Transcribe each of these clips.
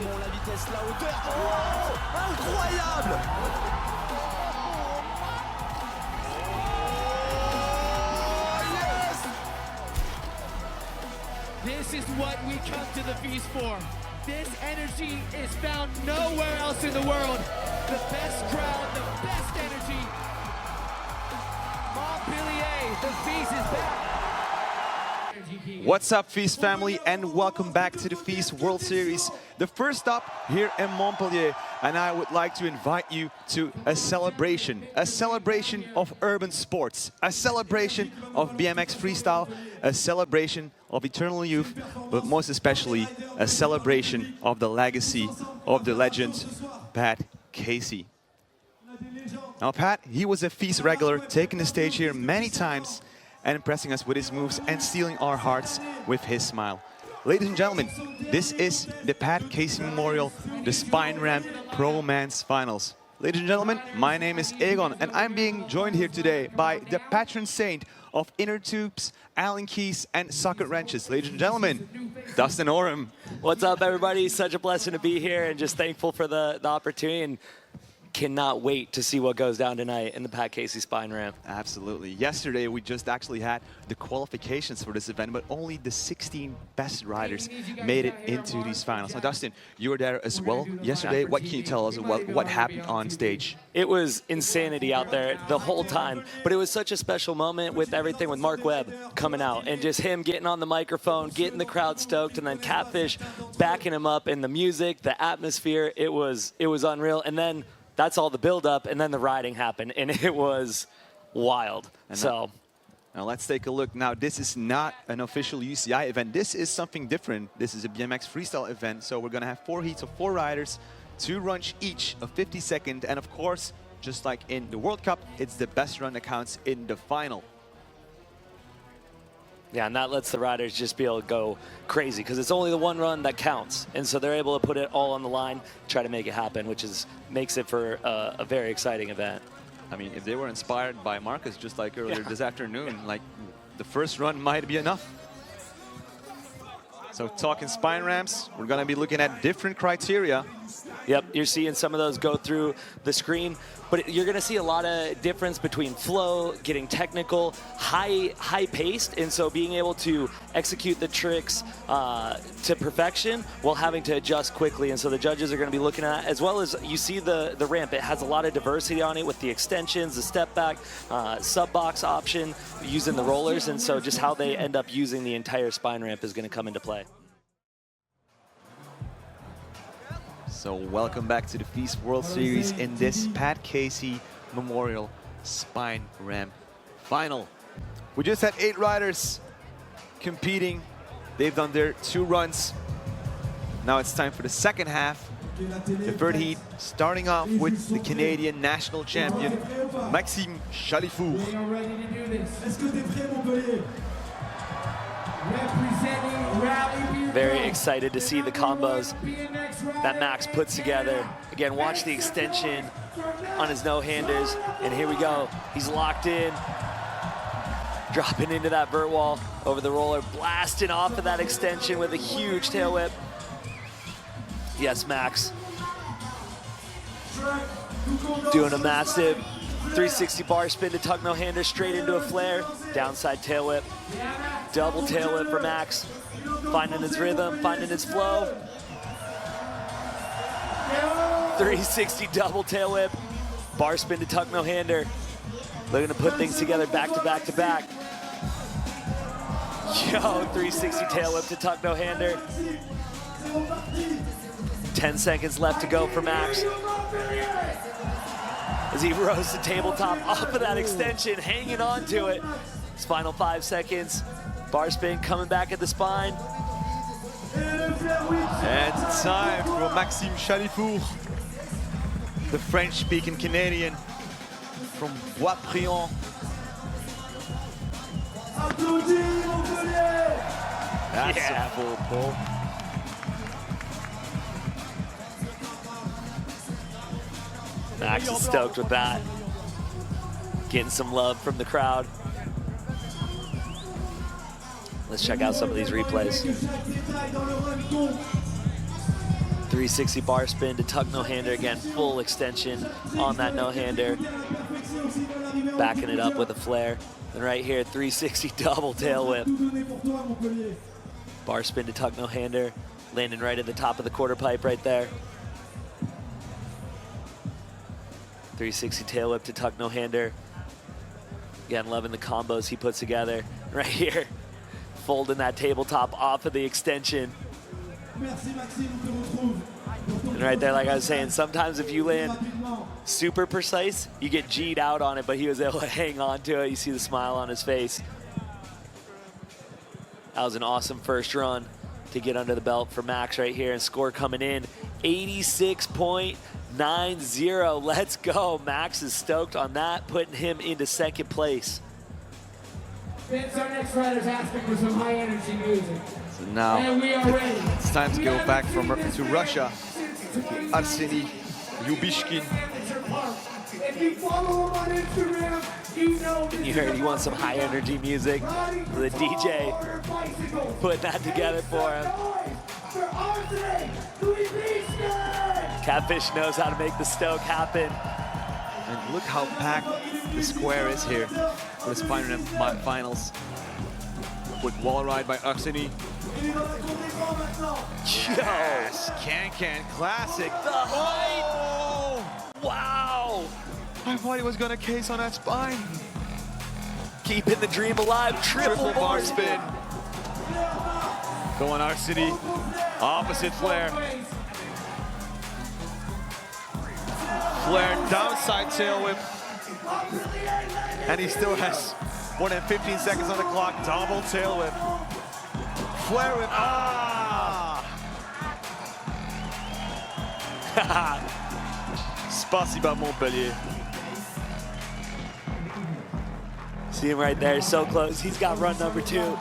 Attention, la vitesse, la hauteur. Oh, incroyable! This is what we come to the FISE for. This energy is found nowhere else in the world. The best crowd, the best energy. Montpellier, the FISE is back. What's up, FISE family, and welcome back to the FISE World Series, the first stop here in Montpellier. And I would like to invite you to a celebration of urban sports, a celebration of BMX freestyle, a celebration of eternal youth, but most especially a celebration of the legacy of the legend, Pat Casey. Now, Pat, he was a FISE regular, taking the stage here many times and impressing us with his moves and stealing our hearts with his smile. Ladies and gentlemen, this is the Pat Casey Memorial, the Spine Ramp Pro Men's Finals. Ladies and gentlemen, my name is Egon, and I'm being joined here today by the patron saint of inner tubes, Allen keys, and socket wrenches. Ladies and gentlemen, Dustin Oram. What's up, everybody? Such a blessing to be here, and just thankful for the opportunity, and cannot wait to see what goes down tonight in the Pat Casey Spine Ramp. Absolutely. Yesterday, we just actually had the qualifications for this event, but only the 16 best riders made it into these finals. Now, Dustin, you were there as well yesterday. What can you tell us about what happened on stage? It was insanity out there the whole time, but it was such a special moment with everything with Mark Webb coming out and just him getting on the microphone, getting the crowd stoked, and then Catfish backing him up, and the music, the atmosphere, it was unreal. And then that's all the build-up, and then the riding happened, and it was wild. Now let's take a look. Now, this is not an official UCI event. This is something different. This is a BMX freestyle event, so we're going to have 4 heats of 4 riders, 2 runs each of 50 seconds, and of course, just like in the World Cup, it's the best run that counts in the final. Yeah, and that lets the riders just be able to go crazy because it's only the one run that counts. And so they're able to put it all on the line, try to make it happen, which makes it for a very exciting event. I mean, if they were inspired by Marcus just like earlier this afternoon, like the first run might be enough. So talking spine ramps, we're going to be looking at different criteria. Yep, you're seeing some of those go through the screen, but you're going to see a lot of difference between flow, getting technical, high-paced, and so being able to execute the tricks to perfection while having to adjust quickly. And so the judges are going to be looking at, as well as you see the ramp, it has a lot of diversity on it with the extensions, the step back, sub-box option, using the rollers, and so just how they end up using the entire spine ramp is going to come into play. So welcome back to the FISE World Series in this Pat Casey Memorial Spine Ramp Final. We just had 8 riders competing. They've done their 2 runs. Now it's time for the second half. The third heat, starting off with the Canadian national champion, Maxime Chalifour. Very excited to see the combos that Max puts together. Again, watch the extension on his no-handers, and here we go. He's locked in, dropping into that vert wall over the roller, blasting off of that extension with a huge tail whip. Yes, Max. Doing a massive 360 bar spin to tuck no-hander straight into a flare, downside tail whip, double tail whip for Max, finding his rhythm, finding his flow. 360 double tail whip, bar spin to tuck no-hander. Looking to put things together back to back to back. Yo, 360 tail whip to tuck no-hander. 10 seconds left to go for Max, as he rose the tabletop off of that extension, hanging on to it. His final 5 seconds. Bar spin coming back at the spine. And it's time for Maxime Chalifour, the French-speaking Canadian from Bois-Prion. That's a full pull. Max is stoked with that. Getting some love from the crowd. Let's check out some of these replays. 360 bar spin to tuck no-hander again, full extension on that no-hander. Backing it up with a flare. And right here, 360 double tail whip. Bar spin to tuck no-hander, landing right at the top of the quarter pipe right there. 360 tail whip to tuck no-hander. Again, loving the combos he puts together. Right here, folding that tabletop off of the extension. And right there, like I was saying, sometimes if you land super precise, you get G'd out on it, but he was able to hang on to it. You see the smile on his face. That was an awesome first run to get under the belt for Max right here, and score coming in 86.90. Let's go. Max is stoked on that, putting him into second place. Vince, our next rider's asking for some high energy music. So now And we are ready. it's time to go back to Russia. Arseny Yubishkin. If you follow him on Instagram, you know this. You heard he wants some high energy music. The DJ putting that together for him. Catfish knows how to make the stoke happen. And look how packed the square is here for the Spine Ramp finals. Quick wall ride by Arseny. Yes, can classic. The height. Oh, Wow. I thought he was gonna case on that spine. Keeping the dream alive. Triple bar spin. Go on Arseny. Opposite flare. Flare downside tail whip. And he still has more than 15 seconds on the clock. Double tail whip. Flare whip. Ah! Spasiba Montpellier. See him right there, so close. He's got run number 2.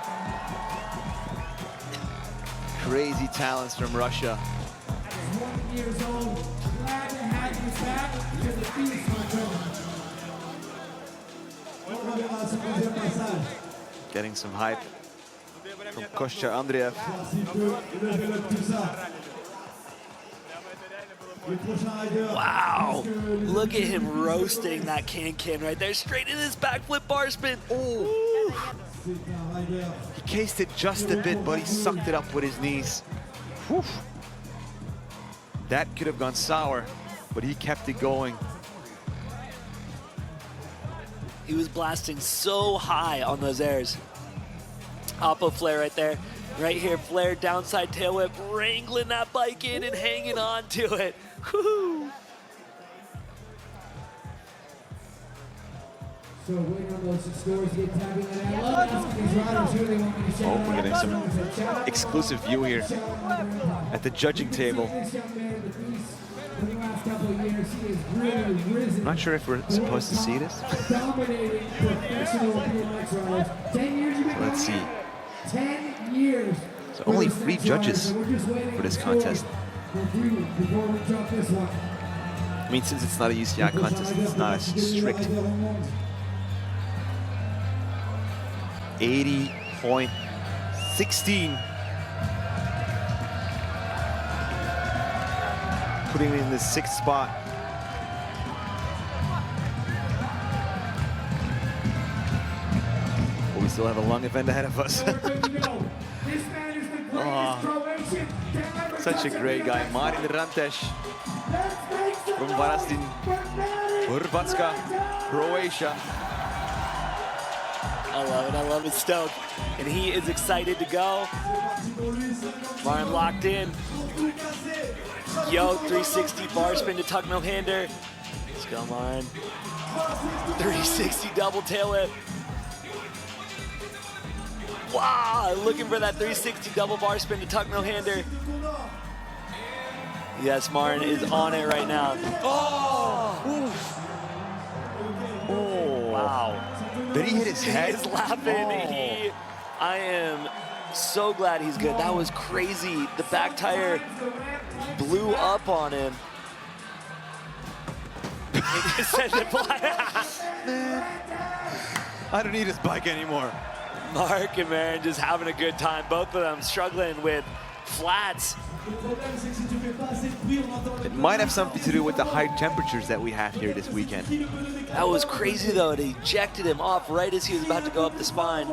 Crazy talents from Russia. 1 year old. Glad to have you back to the FISE Montpellier. Getting some hype from Kostya Andreev. Wow. Look at him roasting that can right there. Straight in his backflip bar spin. Oh. He cased it just a bit, but he sucked it up with his knees. Whew. That could have gone sour, but he kept it going. He was blasting so high on those airs. Oppo flare right there. Right here, flare downside tail whip, wrangling that bike in and hanging on to it. Woo-hoo. So waiting on those scores to get tagging. And I love asking these riders who they want me to shout Oh, we're out. getting some exclusive view here at the judging table. This young man in the FISE for the last couple of years, he has really risen. I'm not sure if we're supposed to see this. Dominating professional BMX riders. 10 years you've been Let's doing see. it? 10 years. So only 3 judges for this contest. Before we drop this one. I mean, since it's not a UCI contest, it's not as strict. 80.16. Putting him in the 6th spot. But we still have a long event ahead of us. Such a great guy. Marin Rantesh from Varazdin, Hrvatska, Croatia. I love it. I love his stoke. And he is excited to go. Marin locked in. Yo, 360 bar spin to tuck no-hander. Let's go, Marin. 360 double tail whip. Wow, looking for that 360 double bar spin to tuck no-hander. Yes, Marin is on it right now. Oh! Oh, Wow. did he hit his head? He is laughing. Oh. I am so glad he's good. That was crazy. The back tire blew up on him. He just sent it flying. I don't need his bike anymore. Mark and Marin just having a good time. Both of them struggling with flats It might have something to do with the high temperatures that we have here this weekend. That was crazy though. It ejected him off right as he was about to go up the spine.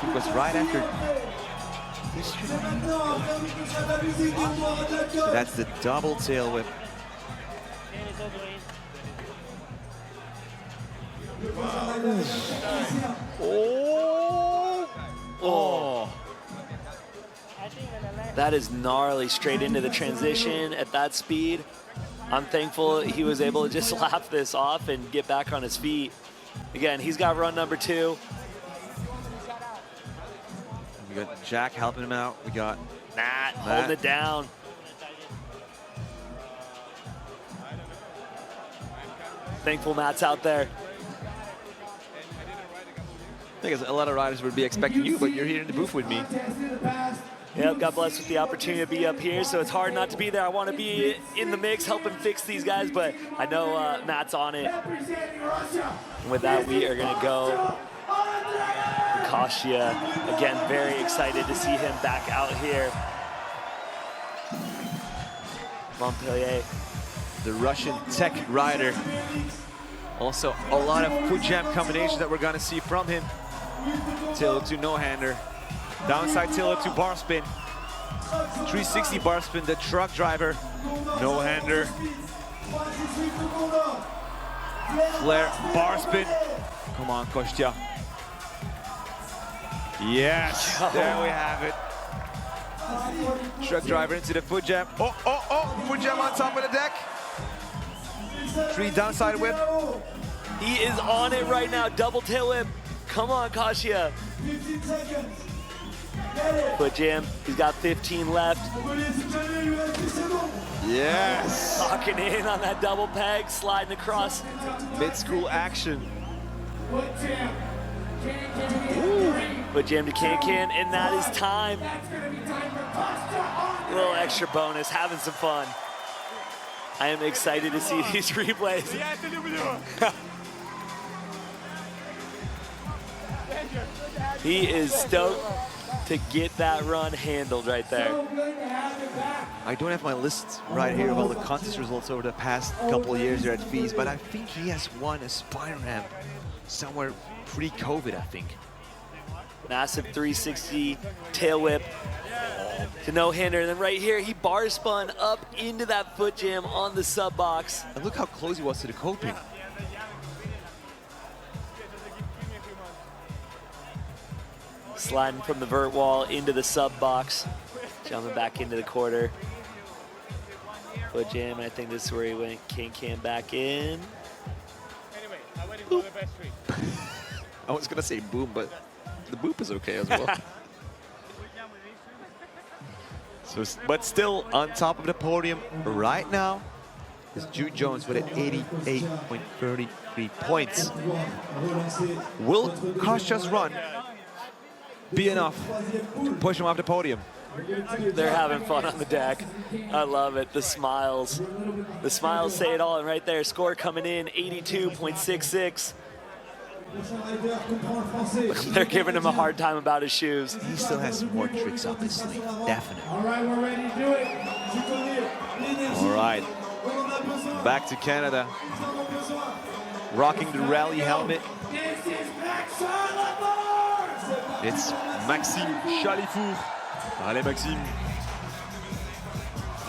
It was right after this. So that's the double tail whip. Oh. That is gnarly, straight into the transition at that speed. I'm thankful he was able to just laugh this off and get back on his feet. Again, he's got run number 2. We got Jack helping him out. We got Matt holding it down. Thankful Matt's out there. I think a lot of riders would be expecting you, but you're here in the booth with me. Yep, got blessed with the opportunity to be up here, so it's hard not to be there. I want to be in the mix, helping fix these guys, but I know Matt's on it. And with that, we are going to go. Kasia, again, very excited to see him back out here. Montpellier. The Russian tech rider. Also, a lot of foot jam combinations that we're going to see from him. Tail to no-hander. Downside tail to bar spin. 360 bar spin, the truck driver. No-hander. Flare, bar spin. Come on, Kostya. Yes, there we have it. Truck driver into the foot jam. Oh, foot jam on top of the deck. 3 downside whip. He is on it right now, double tail whip. Come on, Kasia. Foot jam, he's got 15 left. Yes. Locking in on that double peg, sliding across. Mid-school action. Foot jam to can, and that is time. A little extra bonus, having some fun. I am excited to see these replays. He is stoked to get that run handled right there. I don't have my list right here of all the contest results over the past couple of years here at FISE, but I think he has won a spine ramp somewhere pre-COVID, I think. Massive 360 tail whip to no-hander, and then right here he bar spun up into that foot jam on the sub box. And look how close he was to the coping. Sliding from the vert wall into the sub box, jumping back into the quarter. Foot jam, and I think this is where he went can back in. Anyway, I went into the best three. I was gonna say boom, but the boop is okay as well. So, but still on top of the podium right now is Jude Jones with an 88.33 points. Will Kostya's run be enough to push him off the podium? They're having fun on the deck. I love it. The smiles. The smiles say it all. And right there, score coming in, 82.66. They're giving him a hard time about his shoes. He still has more tricks up his sleeve, definitely. All right, we're ready to do it. All right, back to Canada. Rocking the rally helmet. It's Maxime Chalifour. Allez, Maxime.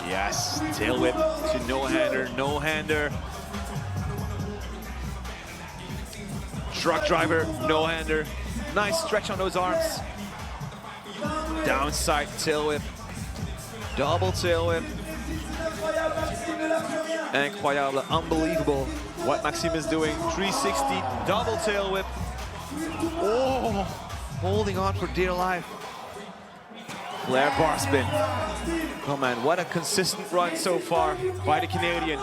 Yes, tail whip to no-hander, no-hander. Truck driver, no-hander. Nice stretch on those arms. Downside tail whip. Double tail whip. Incroyable, unbelievable what Maxime is doing. 360, double tail whip. Oh, holding on for dear life. Flare bar spin. Oh man, what a consistent run so far by the Canadian.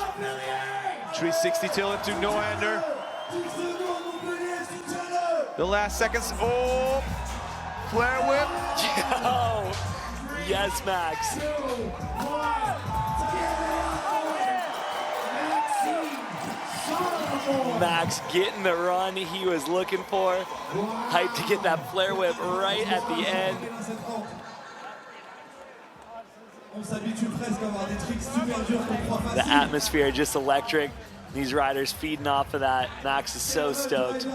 360 tail whip to no-hander. The last seconds, oh, flare whip. Oh, yes, Max. Max getting the run he was looking for. Hyped to get that flare whip right at the end. The atmosphere just electric. These riders feeding off of that. Max is so stoked.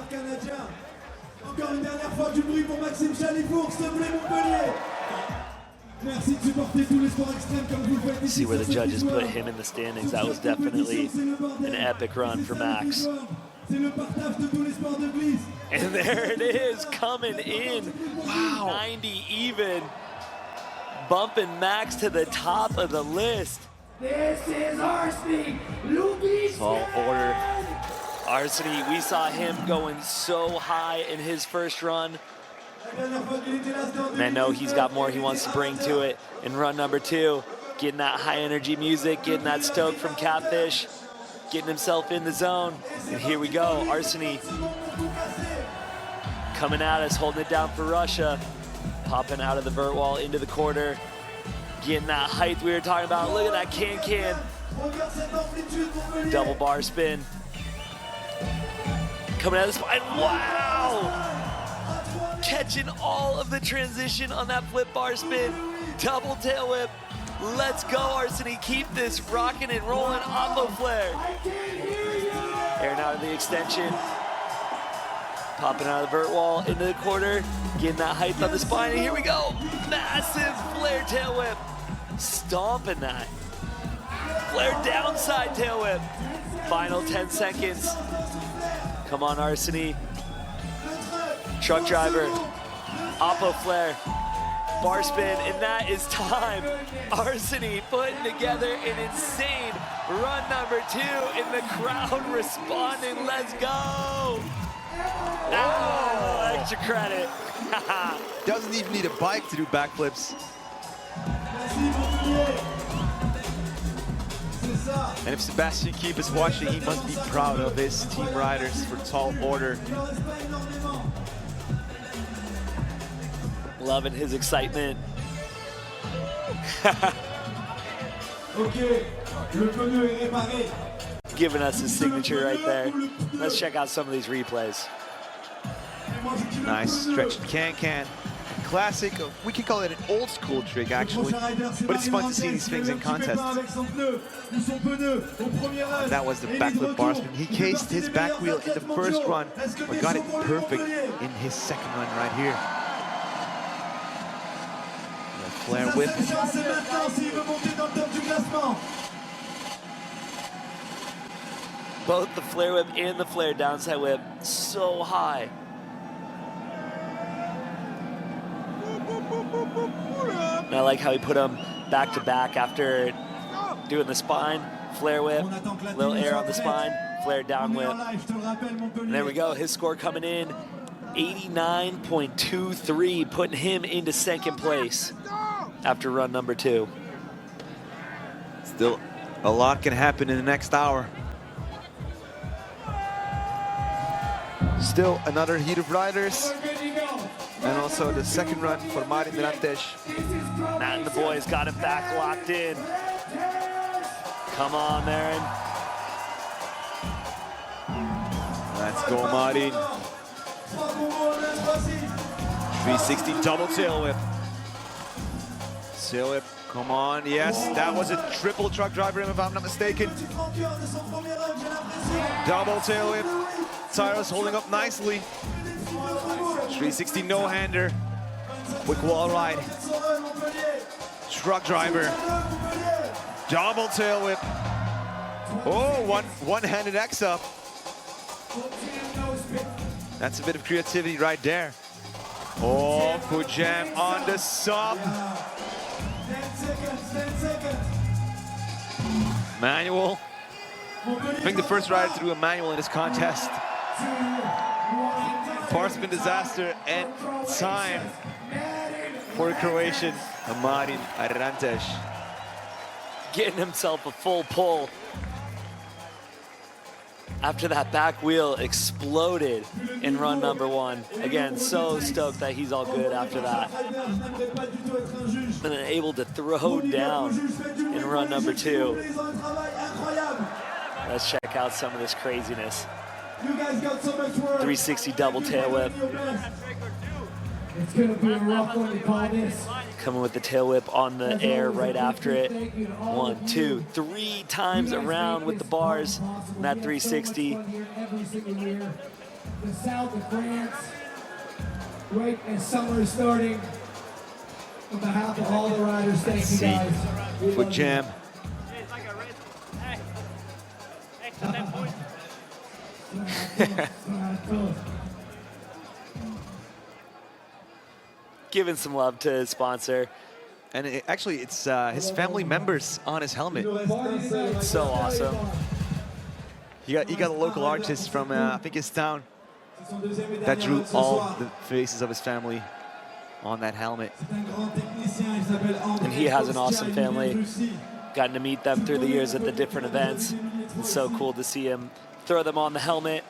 See where the judges put him in the standings. That was definitely an epic run for Max. And there it is, coming in. Wow. 90 even. Bumping Max to the top of the list. This is Arseny. Tall order. Arseny, we saw him going so high in his first run. And I know he's got more he wants to bring to it in run number 2. Getting that high energy music, getting that stoke from Catfish, getting himself in the zone. And here we go, Arseny coming at us, holding it down for Russia. Popping out of the vert wall into the quarter. Getting that height we were talking about. Look at that can-can. Double bar spin. Coming out of the spine, wow! Catching all of the transition on that flip bar spin. Double tail whip. Let's go, Arseny. Keep this rocking and rolling. Oppo flare. Airing out of the extension. Popping out of the vert wall into the quarter. Getting that height on the spine. And here we go. Massive flare tail whip. Stomping that. Flare downside tail whip. Final 10 seconds. Come on, Arseny. Truck driver. Oppo flare. Bar spin, and that is time. Arseny putting together an insane run number 2, and the crowd responding. Let's go. Oh, extra credit. Doesn't even need a bike to do backflips. And if Sebastian Keep is watching, he must be proud of his team riders for tall order. Loving his excitement. Giving us his signature right there. Let's check out some of these replays. Nice stretched can-can. Classic, we can call it an old school trick actually, but it's fun to see these things in contests. That was the backflip bar spin. He cased his back wheel in the first run, but got it perfect in his second run right here. The flare whip. Both the flare whip and the flare downside whip so high. And I like how he put them back to back after doing the spine, flare whip, little air on the spine, flare down whip. And there we go, his score coming in, 89.23, putting him into second place after run number 2. Still, a lot can happen in the next hour. Still another heat of riders. And also the second run for Marin Rantesh. Matt and the boys got him back locked in. Come on, Marin. Let's go, Marin. 360 double tail whip. Tail whip, come on. Yes, that was a triple truck driver if I'm not mistaken. Double tail whip. Tyros holding up nicely. 360 no-hander. Quick wall ride. Truck driver. Double tail whip. Oh, one-handed X up. That's a bit of creativity right there. Oh, foot jam on the sub. Manual. I think the first rider to do a manual in this contest. Bar spin disaster and time for the Croatian Marin Rantesh. Getting himself a full pull after that back wheel exploded in run number 1. Again, so stoked that he's all good after that. And then able to throw down in run number 2. Let's check out some of this craziness. You guys got so much work. 360 double tail whip. It's gonna be a rough one to call this. Coming with the tail whip on the air right after it. 1, 2, 3 times around with the bars. And that 360. Every single year. The south of France, right as summer is starting. On behalf of all the riders, thank you guys. Foot jam. Giving some love to his sponsor. And actually, it's his family members on his helmet. So awesome. He got a local artist from, I think, his town that drew all the faces of his family on that helmet. And he has an awesome family. Gotten to meet them through the years at the different events. It's so cool to see him throw them on the helmet.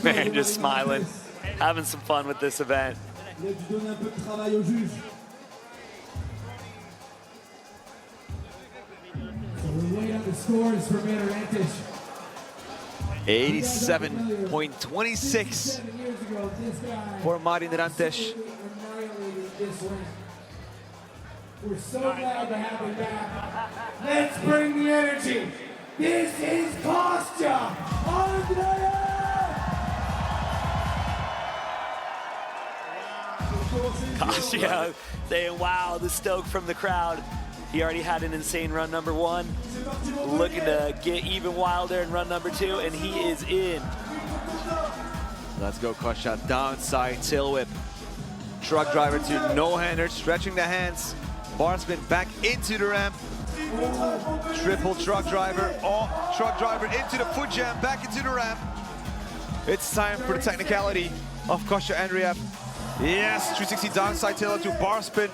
Man, just smiling, having some fun with this event. The scores for Mirantes. 87.26 for Martin Mirantes. We're so glad to have him back. Let's bring the energy. This is Kostya Andreev. Kostya saying, wow, the stoke from the crowd. He already had an insane run number 1. Looking to get even wilder in run number 2, and he is in. Let's go, Kostya. Downside tail whip. Truck driver to no-hander, stretching the hands. Bar spin back into the ramp. Triple truck driver. Oh, truck driver into the foot jam, back into the ramp. It's time for the technicality of Kostya Andreev. Yes, 360 downside tail to bar spin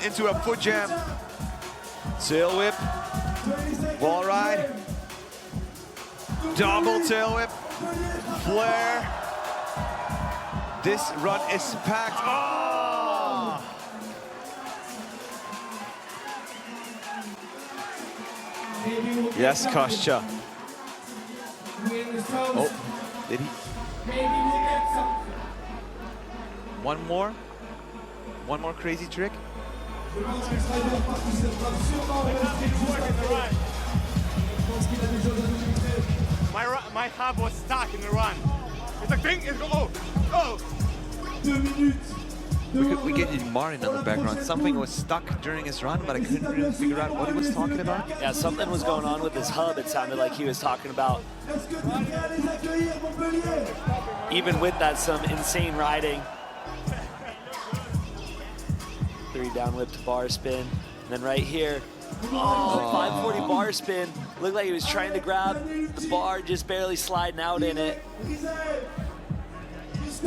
into a foot jam. Tail whip, wall ride, double tail whip, flare. This run is packed. Oh! Yes, Kostya. Oh, did he? One more crazy trick. My hub was stuck in the run. It's like thing is oh. We get Martin on the background. Something was stuck during his run, but I couldn't really figure out what he was talking about. Yeah, something was going on with his hub. It sounded like he was talking about. Even with that, some insane riding. 3 down whip to bar spin. And then right here, 540 bar spin. Looked like he was trying to grab the bar, just barely sliding out in it.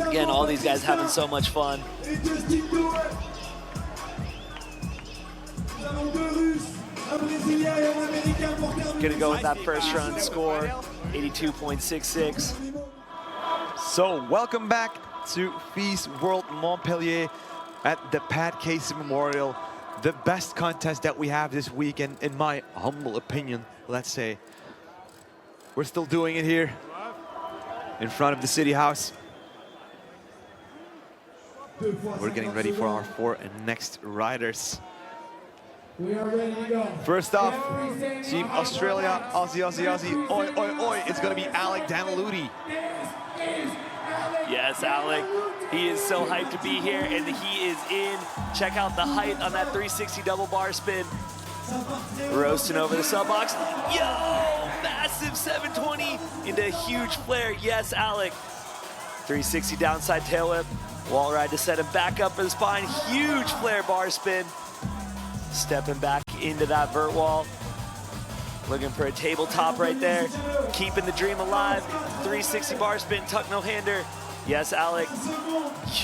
Again, all these guys having so much fun. Gonna go with that first run score, 82.66. So welcome back to FISE World Montpellier at the Pat Casey Memorial. The best contest that we have this weekend, in my humble opinion, let's say. We're still doing it here in front of the City House. We're getting ready for our 4 next riders. We are ready to go. First off, Team Australia, Aussie. Oi, oi, oi. It's going to be Alec Daniludi. Yes, Alec. He is so hyped to be here, and he is in. Check out the height on that 360 double bar spin. Roasting over the sub box. Yo, massive 720 into a huge flare. Yes, Alec. 360 downside tail whip. Wall ride to set him back up for the spine. Huge flare bar spin. Stepping back into that vert wall. Looking for a tabletop right there. Keeping the dream alive. 360 bar spin, tuck no hander. Yes, Alec.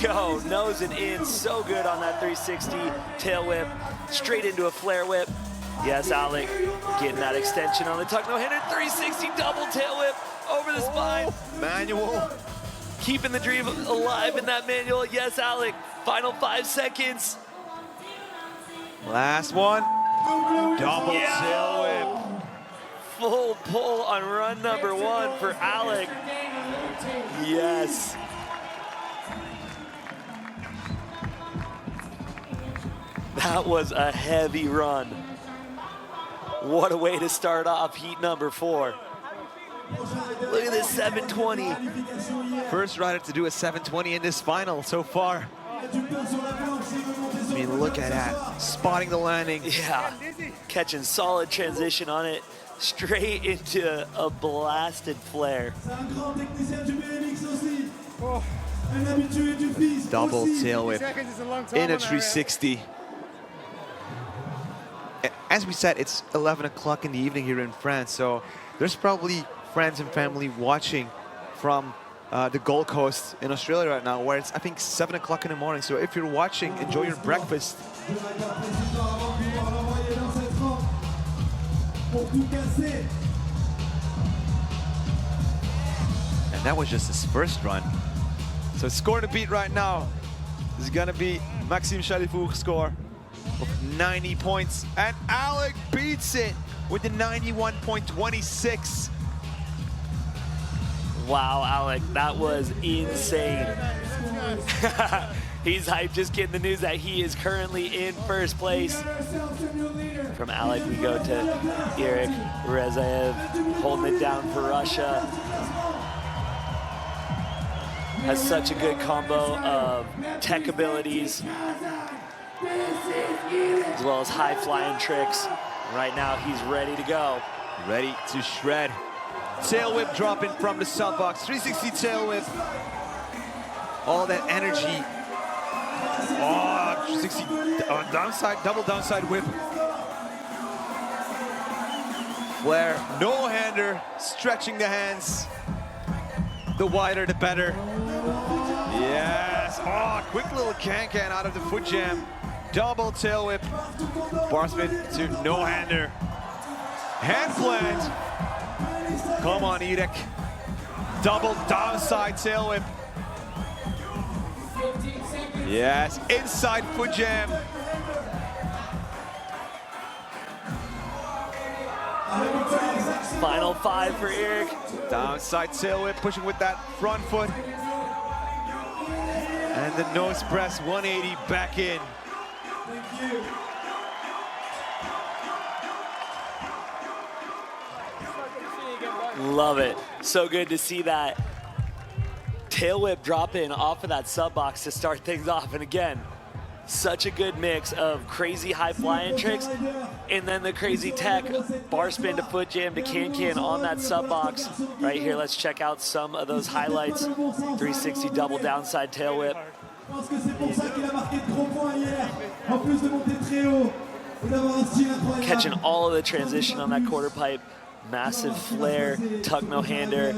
Yo, nosing in so good on that 360 tail whip. Straight into a flare whip. Yes, Alec. Getting that extension on the tuck no hander. 360 double tail whip over the spine. Manual. Keeping the dream alive in that manual. Yes, Alec. Final 5 seconds. Last one. Double tail whip. full pull on run number 1 for Alec. Yes. That was a heavy run. What a way to start off heat number 4. Look at this 720. First rider to do a 720 in this final so far. I mean, look at that. Spotting the landing. Yeah, catching solid transition on it. Straight into a blasted flare. Double tail whip Seconds is a long time in a on that. 360. As we said, it's 11 o'clock in the evening here in France, so there's probably friends and family watching from the Gold Coast in Australia right now, where it's, I think, 7 o'clock in the morning. So if you're watching, enjoy your breakfast. And that was just his first run. So score to beat right now is gonna be Maxime Chalifour's score of 90 points. And Alec beats it with the 91.26. Wow, Alec, that was insane. He's hyped just getting the news that he is currently in first place. From Alec, we go to Eric Rezaev holding it down for Russia. Has such a good combo of tech abilities as well as high flying tricks. Right now, he's ready to go. Ready to shred. Tail whip dropping from the sub box. 360 tail whip. All that energy. Oh, 360 downside, double downside whip. Flare, no-hander, stretching the hands. The wider, the better. Yes. Oh, quick little can-can out of the foot jam. Double tail whip. Bar spin to no-hander. Hand plant. Come on, Edek. Double downside tail whip. Yes, inside foot jam. Final 5 for Eric. Downside tail whip, pushing with that front foot. And the nose press 180 back in. Love it. So good to see that tail whip drop in off of that sub box to start things off. And again, such a good mix of crazy high flying tricks and then the crazy tech bar spin to foot jam to can on that sub box. Right here, let's check out some of those highlights. 360 double downside tail whip. Catching all of the transition on that quarter pipe. Massive flare, tuck no-hander,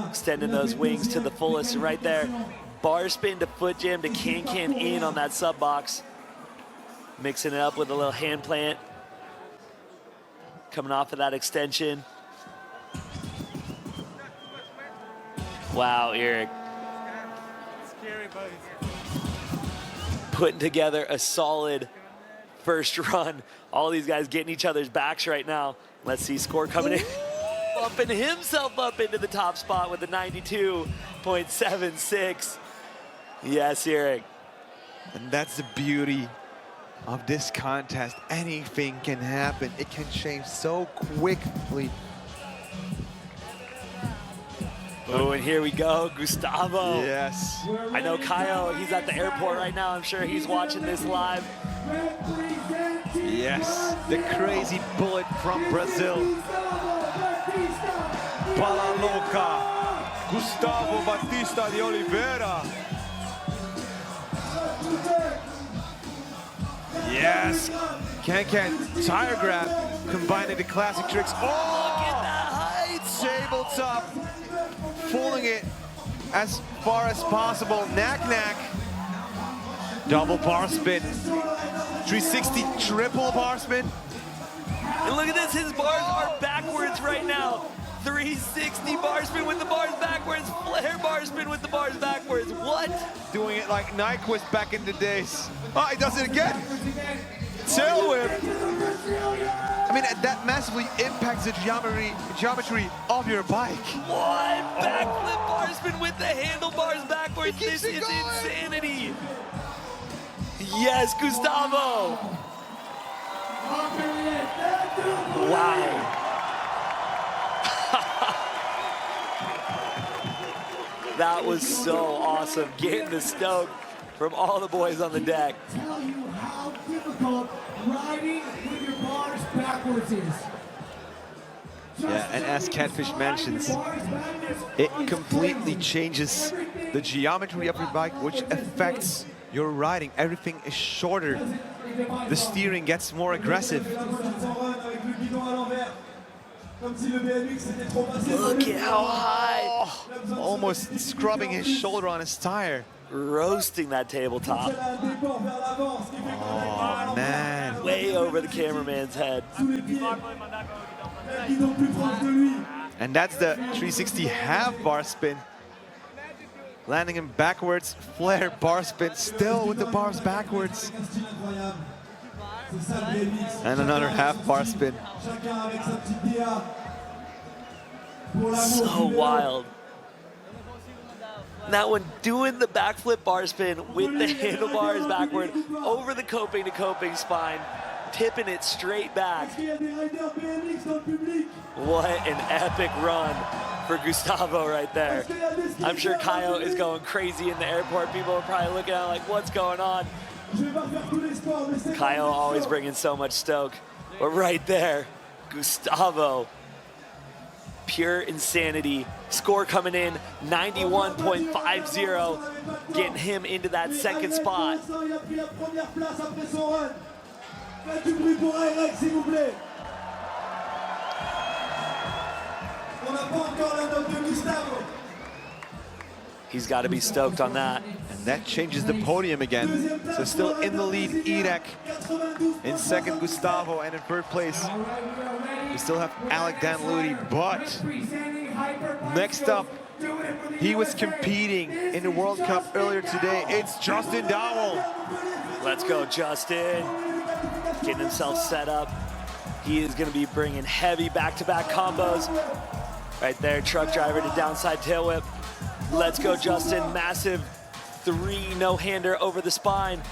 extending those wings to the fullest. And right there, bar spin to foot jam to can in on that sub box. Mixing it up with a little hand plant. Coming off of that extension. Wow, Eric. Scary, buddy. Putting together a solid first run. All these guys getting each other's backs right now. Let's see score coming in. Bumping himself up into the top spot with a 92.76. Yes, Eric. And that's the beauty of this contest. Anything can happen. It can change so quickly. Oh, and here we go, Gustavo. Yes. I know Caio, he's at the airport right now. I'm sure he's watching this live. Yes, the crazy bullet from Brazil. Bala Louca, Gustavo Batista de Oliveira. Yes, can tire grab, combining the classic tricks. Oh, Look at that height. tabletop, fooling it as far as possible. Knack. Double bar spin. 360 triple bar spin. And look at this, his bars are backwards right now. 360 bar spin with the bars backwards, flare bar spin with the bars backwards. What? Doing it like Nyquist back in the days. Oh, he does it again. Tail whip. I mean, that massively impacts the geometry of your bike. What? Backflip bar spin with the handlebars backwards. He keeps This it is going. insanity. Yes, Gustavo. Wow. That was so awesome. Getting the stoke from all the boys on the deck. Tell you how difficult riding with your bars backwards is. Yeah, and as Catfish mentions, it completely changes the geometry of your bike, which affects your riding. Everything is shorter. The steering gets more aggressive. Look at how high. Almost scrubbing his shoulder on his tire. Roasting that tabletop. Oh, man. Way over the cameraman's head. And that's the 360 half bar spin. Landing him backwards, flare bar spin, still with the bars backwards. And another half bar spin. So wild. That one doing the backflip bar spin with the handlebars backward over the coping to coping spine, tipping it straight back. What an epic run for Gustavo right there. I'm sure Kaio is going crazy in the airport. People are probably looking at it like, what's going on? Kaio always bringing so much stoke. But right there, Gustavo, pure insanity. Score coming in 91.50, getting him into that second spot. He's got to be stoked on that. And that changes the podium again. So still in the lead, Irek. In second, Gustavo. And in third place, we still have Alec Danluti. But next up, he was competing in the World Cup earlier today. It's Justin Dowell. Let's go, Justin. Getting himself set up. He is going to be bringing heavy back-to-back combos. Right there, truck driver to downside tail whip. Let's go, Justin. Massive 3 no-hander over the spine.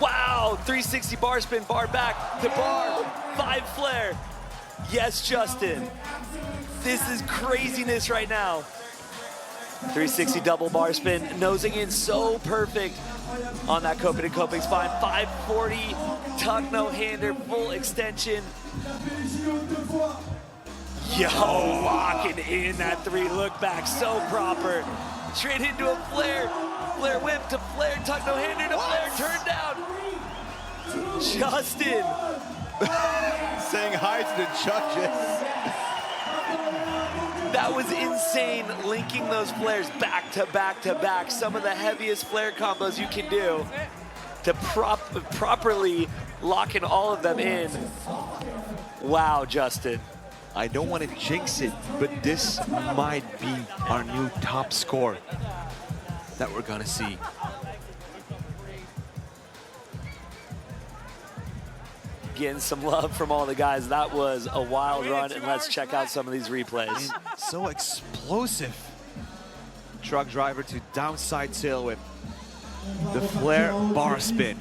Wow, 360 bar spin, bar back to bar, 5 flare. Yes, Justin. This is craziness right now. 360 double bar spin, nosing in so perfect on that coping to coping spine. 540 tuck no-hander, full extension. Yo, locking in that 3 look back, so proper. Straight into a flare. Flare whip to flare, tuck no-hander to flare, turn down. Justin. Saying hi to the judges. That was insane, linking those flares back to back to back. Some of the heaviest flare combos you can do to properly locking all of them in. Wow, Justin. I don't want to jinx it, but this might be our new top score that we're gonna see. Getting some love from all the guys. That was a wild run, and let's check out some of these replays. So explosive. Truck driver to downside tail whip. The flare bar spin.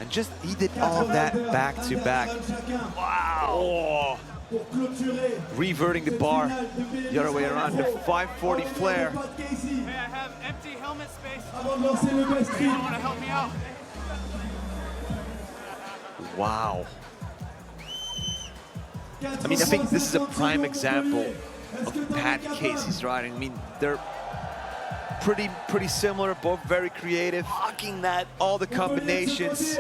And just, he did all of that back to back. Wow. Oh. Reverting the bar the other way around, the 540 flare. Hey, I have empty helmet space. You want to help me out? Wow. I mean, I think this is a prime example of Pat Casey's riding. I mean, they're pretty similar, both very creative. Locking that. All the combinations.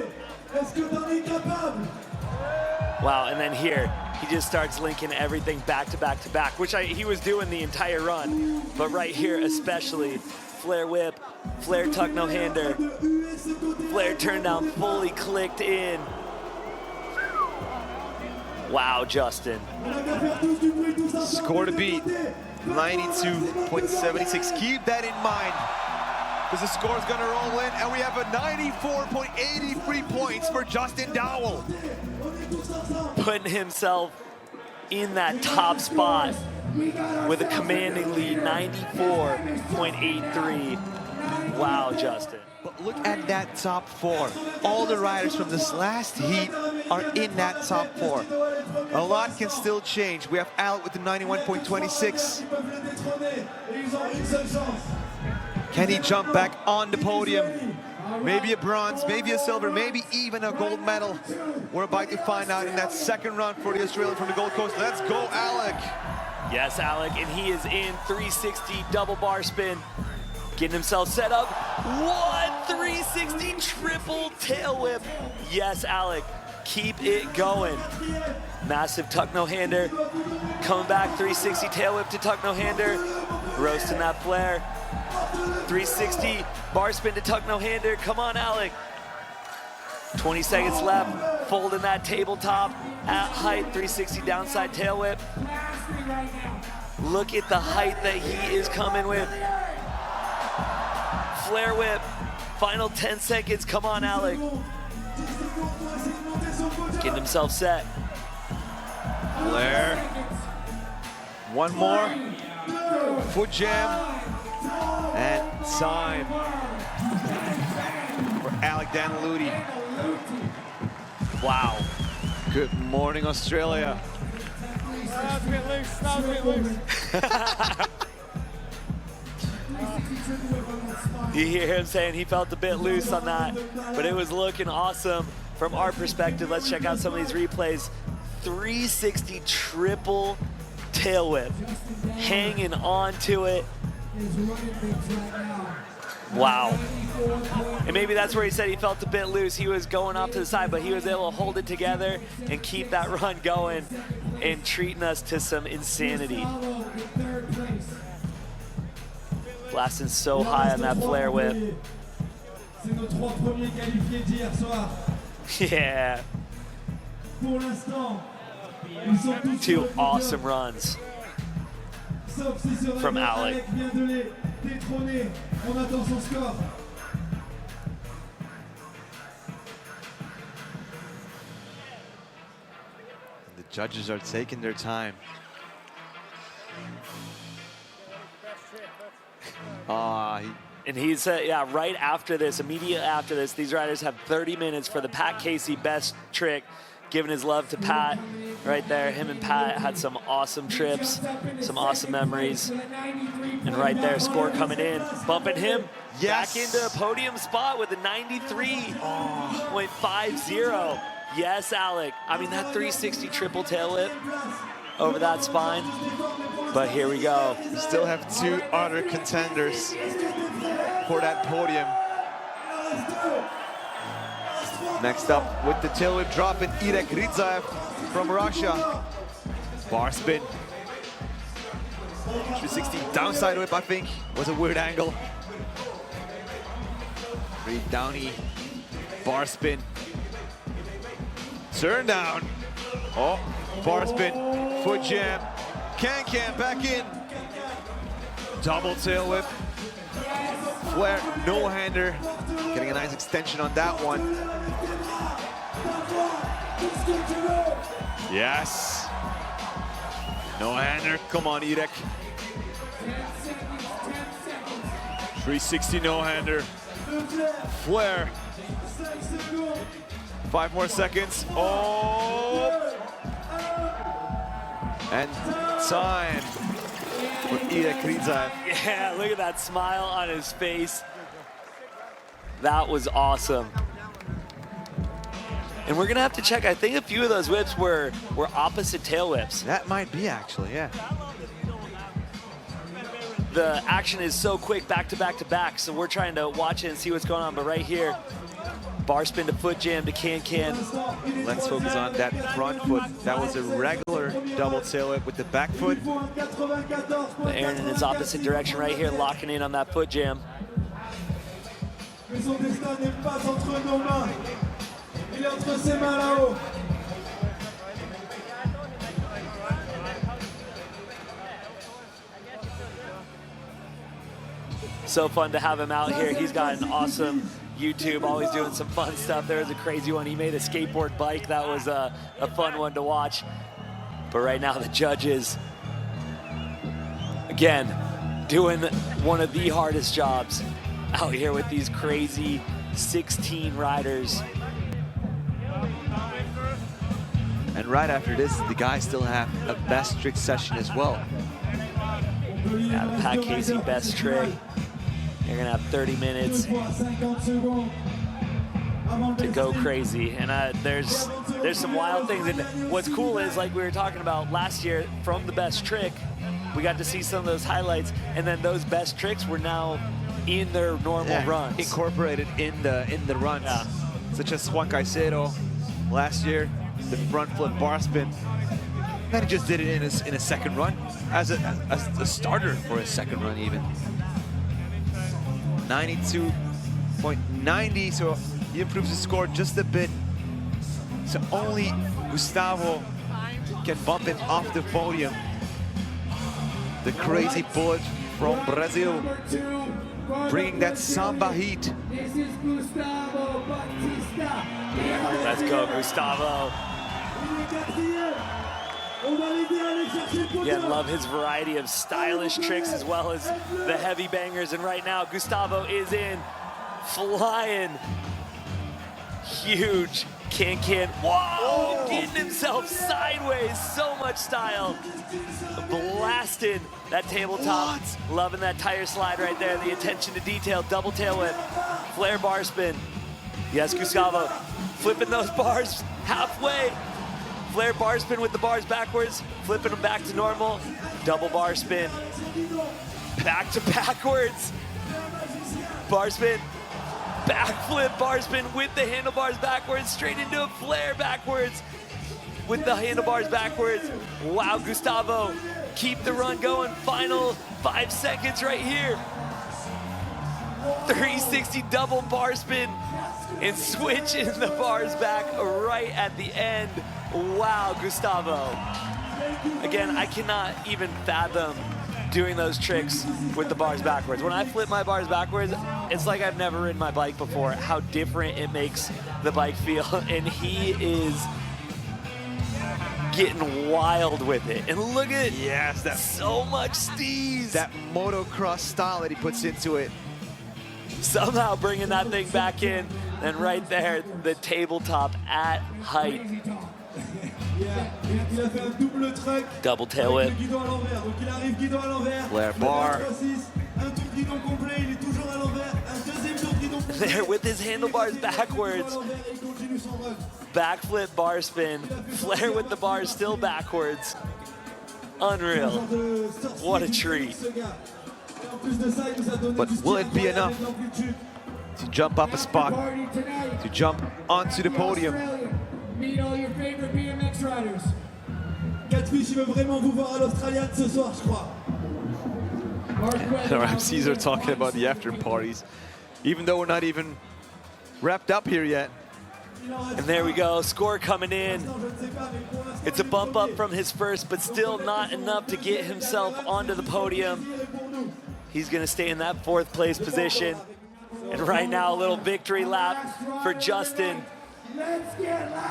Wow, and then here, he just starts linking everything back to back to back, which he was doing the entire run. But right here especially, flare whip, flare tuck no-hander, flare turn down fully clicked in. Wow, Justin. Score to beat, 92.76. Keep that in mind, because the score is going to roll in, and we have a 94.83 points for Justin Dowell. putting himself in that top spot with a commanding lead, 94.83. Wow, Justin. But look at that top four. All the riders from this last heat are in that top four. A lot can still change. We have Alec with the 91.26. Can he jump back on the podium? Maybe a bronze, maybe a silver, maybe even a gold medal. We're about to find out in that second run for the Australian from the Gold Coast. Let's go, Alec. Yes, Alec, and he is in 360 double bar spin. Getting himself set up. 360 triple tail whip. Yes, Alec, keep it going. Massive tuck no hander. Coming back, 360 tail whip to tuck no hander. Roasting that flare. 360 bar spin to tuck no hander. Come on, Alec. 20 seconds left. Folding that tabletop at height. 360 downside tail whip. Look at the height that he is coming with. Flare whip, final 10 seconds, come on, Alec. Getting himself set. Flare. One more. Foot jam. And time for Alec Daniludi. Wow. Good morning, Australia. That was a bit loose, that was a bit loose. You hear him saying he felt a bit loose on that, but it was looking awesome from our perspective. Let's check out some of these replays. 360 triple tail whip, hanging on to it. Wow. And maybe that's where he said he felt a bit loose. He was going off to the side, but he was able to hold it together and keep that run going and treating us to some insanity. Blasting so high on that flare whip. Yeah. Two awesome runs from Alec. The judges are taking their time. And he said, yeah, right after this, immediately after this, these riders have 30 minutes for the Pat Casey best trick, giving his love to Pat right there. Him and Pat had some awesome trips, some awesome memories. And right there, score coming in, bumping him back into a podium spot with a 93.50. Yes, Alec. I mean, that 360 triple tail whip over that spine. But here we go. We still have two other contenders for that podium. Next up with the tail whip drop in Irek Ridzaev from Russia. Bar spin. 360 downside whip, I think, was a weird angle. Pretty downy bar spin. Turn down. Oh, bar spin, foot jam. Can back in. Double tail whip. Flare, no-hander. Getting a nice extension on that one. Yes. No-hander. Come on, Irek. 360 no-hander. Flare. 5 more seconds. Oh! And time for Irek Ridzaev. Yeah, look at that smile on his face. That was awesome. And we're gonna have to check, I think a few of those whips were opposite tail whips. That might be actually, yeah. The action is so quick, back to back to back, so we're trying to watch it and see what's going on, but right here, bar spin to foot jam to can. Let's focus on that front foot. That was a regular double tail whip with the back foot. Aaron in his opposite direction right here, locking in on that foot jam. So fun to have him out here. He's got an awesome YouTube, always doing some fun stuff. There was a crazy one. He made a skateboard bike. That was a fun one to watch. But right now the judges, again, doing one of the hardest jobs out here with these crazy 16 riders. And right after this, the guys still have a best trick session as well. Yeah, the Pat Casey best trick. You're gonna have 30 minutes to go crazy. And there's some wild things. And what's cool is, like we were talking about last year, from the best trick, we got to see some of those highlights, and then those best tricks were now in their normal runs. Incorporated in the runs. Yeah. Such as Juan Caicedo last year, the front flip bar spin. And he just did it in a second run, as a starter for a second run even. 92.90, so he improves his score just a bit. So only Gustavo can bump him off the podium. The crazy bullet from Brazil, bringing that samba heat. This is Gustavo Batista. Let's go, Gustavo. Again, love his variety of stylish tricks as well as the heavy bangers. And right now, Gustavo is in, flying. Huge can. Whoa! Getting himself sideways. So much style. Blasting that tabletop. Loving that tire slide right there. The attention to detail. Double tail whip. Flare bar spin. Yes, Gustavo. Flipping those bars halfway. Flare bar spin with the bars backwards. Flipping them back to normal. Double bar spin. Back to backwards. Bar spin. Backflip bar spin with the handlebars backwards, straight into a flare backwards with the handlebars backwards. Wow, Gustavo, keep the run going. Final 5 seconds right here. 360 double bar spin and switching the bars back right at the end. Wow, Gustavo. Again, I cannot even fathom doing those tricks with the bars backwards. When I flip my bars backwards, it's like I've never ridden my bike before, how different it makes the bike feel. And he is getting wild with it. And look at so much steez. That motocross style that he puts into it. Somehow bringing that thing back in. And right there, the tabletop at height. Double tail whip. Flare bar. There with his handlebars backwards. Backflip bar spin. Flare with the bars still backwards. Unreal. What a treat. But will it be enough to jump up a spot, to jump onto the podium? Meet all your favorite BMX riders. Catfish, il veut vraiment vous voir à l'Australienne ce soir, je crois. RMCs are talking about the after parties, even though we're not even wrapped up here yet. And there we go, score coming in. It's a bump up from his first, but still not enough to get himself onto the podium. He's gonna stay in that 4th place position. And right now, a little victory lap for Justin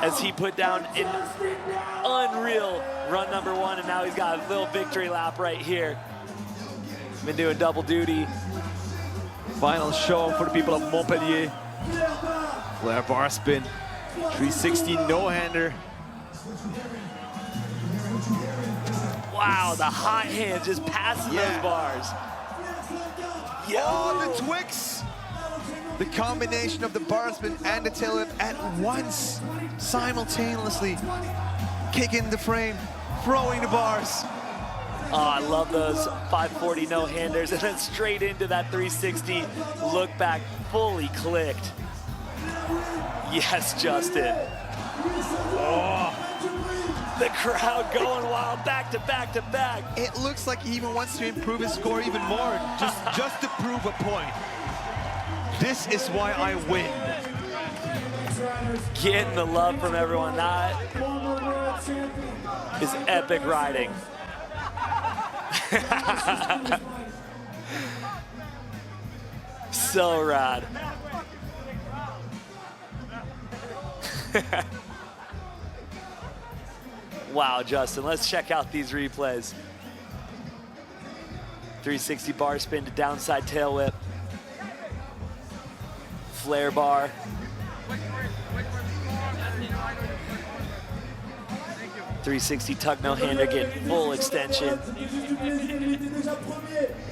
as he put down an unreal run number 1, and now he's got a little victory lap right here. Been doing double duty. Final show for the people of Montpellier. Flare bar spin, 360 no-hander. Wow, the hot hand just passing those bars. Oh, the Twix! The combination of the bar spin and the tail whip at once, simultaneously kicking the frame, throwing the bars. Oh, I love those 540 no-handers, and then straight into that 360 look back, fully clicked. Yes, Justin. Oh, the crowd going wild, back to back to back. It looks like he even wants to improve his score even more, just to prove a point. This is why I win. Getting the love from everyone. That is epic riding. So rad. Wow, Justin, let's check out these replays. 360 bar spin to downside tail whip. Flare bar. .360 tuck no hander, getting full extension.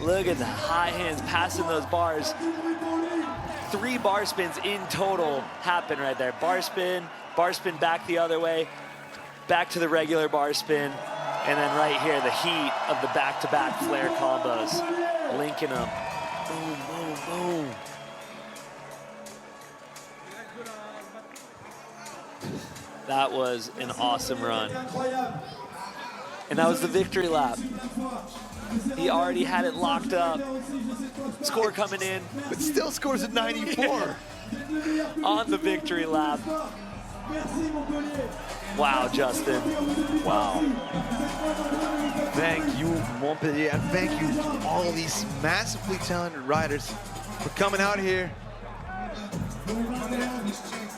Look at the high hands passing those bars. 3 bar spins in total happen right there. Bar spin back the other way, back to the regular bar spin, and then right here, the heat of the back-to-back flare combos. Linking them. Boom, boom, boom. That was an awesome run. And that was the victory lap. He already had it locked up. Score coming in. But still scores at 94. On the victory lap. Wow, Justin. Wow. Thank you, Montpellier, and thank you all these massively talented riders for coming out here,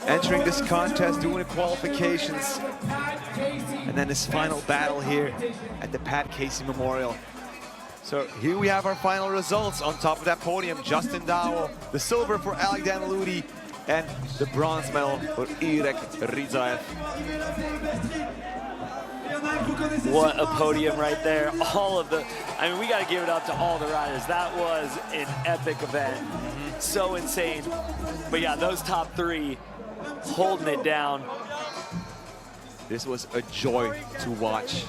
entering this contest, doing the qualifications, and then this final battle here at the Pat Casey Memorial. So here we have our final results. On top of that podium, Justin Dowell, the silver for Alec Daniludi, and the bronze medal for Irek Rizaev. What a podium right there. All of the, I mean, we got to give it up to all the riders. That was an epic event. So insane. But yeah, those top 3 holding it down. This was a joy to watch.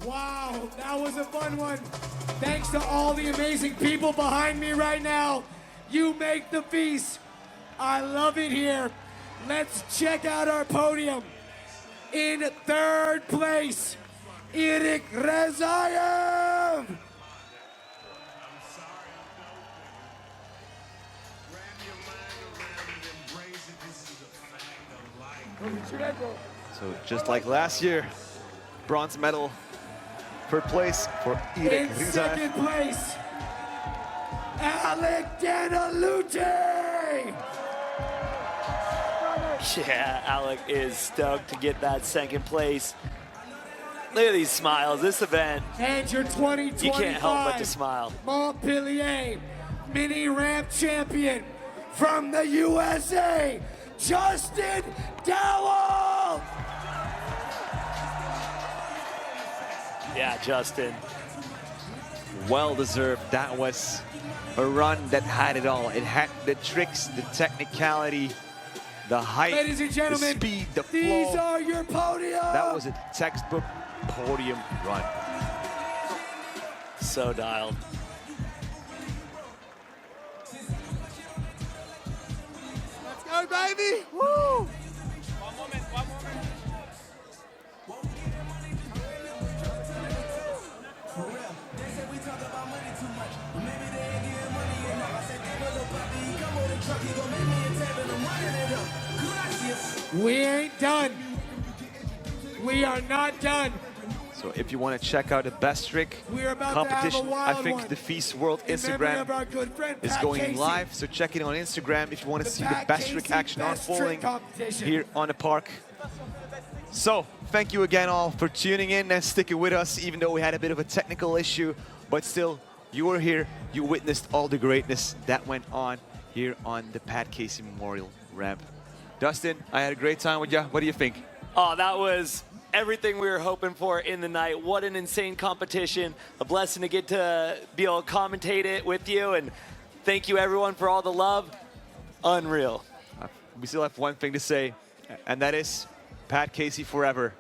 Wow, that was a fun one. Thanks to all the amazing people behind me right now. You make the feast. I love it here. Let's check out our podium. In 3rd place, Irek Rizaev. So just like last year, bronze medal for place for Irek In Rizaev. 2nd place, Alec Daniludi. Yeah, Alec is stoked to get that 2nd place. Look at these smiles. This event, And your 2025 you can't help but to smile. Montpellier mini ramp champion from the USA, Justin Dowell. Yeah, Justin. Well deserved. That was a run that had it all. It had the tricks, the technicality, the height, Ladies and gentlemen, the speed, the these flow. are your podium. That was a textbook podium run. So dialed. Let's go, baby! Woo! One moment, one moment. We ain't done. We are not done. So if you want to check out the best trick We're about competition, to have a I wild think one. the FISE World In memory of Instagram our good friend, is Pat going Casey. live. So check it on Instagram if you want to see the Pat best trick Casey action Best unfolding Trick Competition. here on the park. So thank you again all for tuning in and sticking with us, even though we had a bit of a technical issue, but still you were here, you witnessed all the greatness that went on here on the Pat Casey Memorial Ramp. Dustin, I had a great time with you. What do you think? Oh, that was everything we were hoping for in the night. What an insane competition. A blessing to get to be able to commentate it with you. And thank you, everyone, for all the love. Unreal. We still have one thing to say, and that is Pat Casey forever.